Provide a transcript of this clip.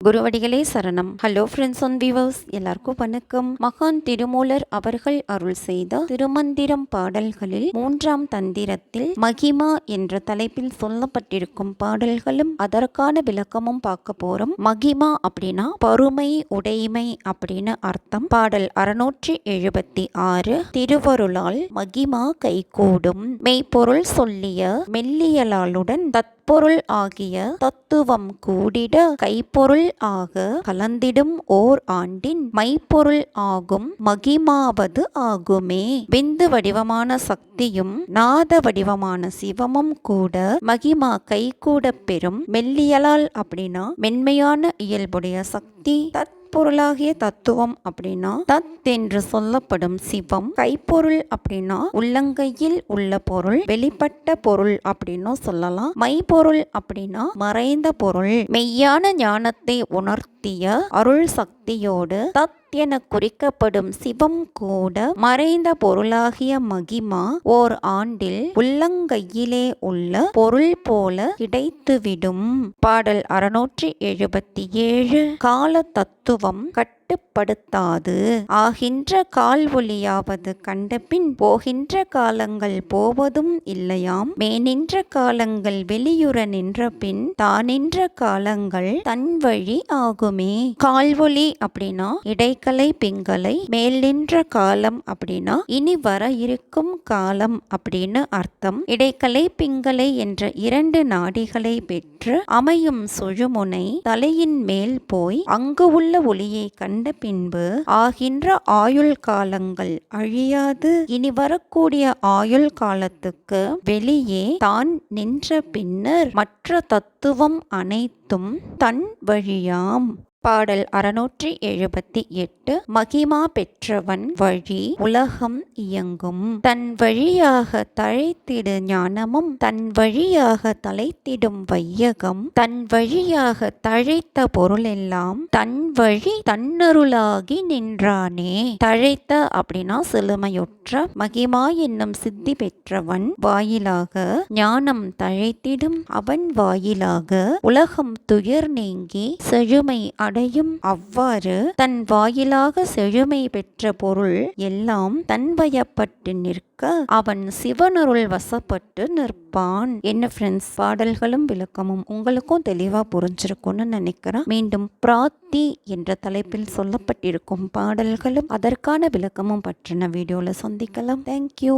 குருவடிகளே சரணம். Hello friends and viewers, எல்லாருக்கும் வணக்கம். மகான் திருமூலர் அவர்கள் அருள் செய்த திருமந்திரம் பாடல்களில் 3ஆம் தந்திரத்தில் மகிமா என்ற தலைப்பில் சொல்லப்பட்டிருக்கும் பாடல்களும் அதற்கான விளக்கமும் பார்க்க போறோம். மகிமா அப்படின்னா பருமை, உடைமை அப்படின்னு அர்த்தம். பாடல் 676. திருவருளால் மகிமா கைகூடும், மெய்ப்பொருள் சொல்லிய மெல்லியலாளுடன் தற்பொருள் ஆகிய தத்துவம் கூடிட கைப்பொருள் ஆக கலந்திடும் ஓர் ஆண்டின் மைப்பொருள் ஆகும் மகிமாவது ஆகுமே. விந்து வடிவமான சக்தியும் நாத வடிவமான சிவமும் கூட மகிமா கைகூட பெறும். மெல்லியலால் அப்படின்னா மென்மையான இயல்புடைய சக்தி, பொருளாகிய தத்துவம் அப்படின்னா தத் என்று சொல்லப்படும் சிவம், கைப்பொருள் அப்படின்னா உள்ளங்கையில் உள்ள பொருள், வெளிப்பட்ட பொருள் அப்படின்னு சொல்லலாம். மைப்பொருள் அப்படின்னா மறைந்த பொருள். மெய்யான ஞானத்தை உணர்த்திய அருள் சக்தியோடு தத் என குறிக்கப்படும் சிவம் கூட மறைந்த பொருளாகிய மகிமா ஓர் ஆண்டில் உள்ளங்கையிலே உள்ள பொருள் போல கிடைத்துவிடும். பாடல் 677. கால தத்துவம் கட்டுப்படுத்தாது ஆகின்ற கால் ஒளியாவது கண்டபின் போகின்ற காலங்கள் போவதும் இல்லையாம். மேனின்ற காலங்கள் வெளியுற நின்ற பின் தானின்ற காலங்கள் தன் வழி ஆகுமே. கால்வொளி அப்படின்னா இடைக்கலை பிங்கலை, மேல் நின்ற காலம் அப்படின்னா இனி வர இருக்கும் காலம் அப்படின்னு அர்த்தம். இடைக்கலை பிங்கலை என்ற 2 நாடிகளை பெற்று அமையும் சுழுமுனை தலையின் மேல் போய் அங்கு உள்ள ஒளியை கண்ட பின்பு ஆகின்ற ஆயுள் காலங்கள் அழியாது. இனி வரக்கூடிய ஆயுள் காலத்துக்கு வெளியே தான் நின்ற பின்னர் மற்ற தத்துவம் அனைத்தும் தன் வழியாம். பாடல் 678. மகிமா பெற்றவன் வழி உலகம் இயங்கும், தன் வழியாக தழைத்திடு ஞானமும் தன் வழியாக தலைத்திடும் வையகம், தன் வழியாக தழைத்த பொருளெல்லாம் தன் வழி தன்னருளாகி நின்றானே. தழைத்த அப்படின்னா செழுமையுற்ற, மகிமா என்னும் சித்தி பெற்றவன் வாயிலாக ஞானம் தழைத்திடும் அவன் வாயிலாக உலகம் துயர் நீங்கி செழுமை அடையும். அவ்வாறு தன் வாயிலாக செழுமை பெற்ற பொருள் எல்லாம் தன்வயப்பட்டு நிற்க அவன் சிவனருள் வசப்பட்டு நிற்பான். என்ன ஃப்ரெண்ட்ஸ், பாடல்களும் விளக்கமும் உங்களுக்கும் தெளிவா புரிஞ்சிருக்கும்னு நினைக்கிறேன். மீண்டும் பிரார்த்தி என்ற தலைப்பில் சொல்லப்பட்டிருக்கும் பாடல்களும் அதற்கான விளக்கமும் பற்றின வீடியோல சந்திக்கலாம். தேங்க்யூ.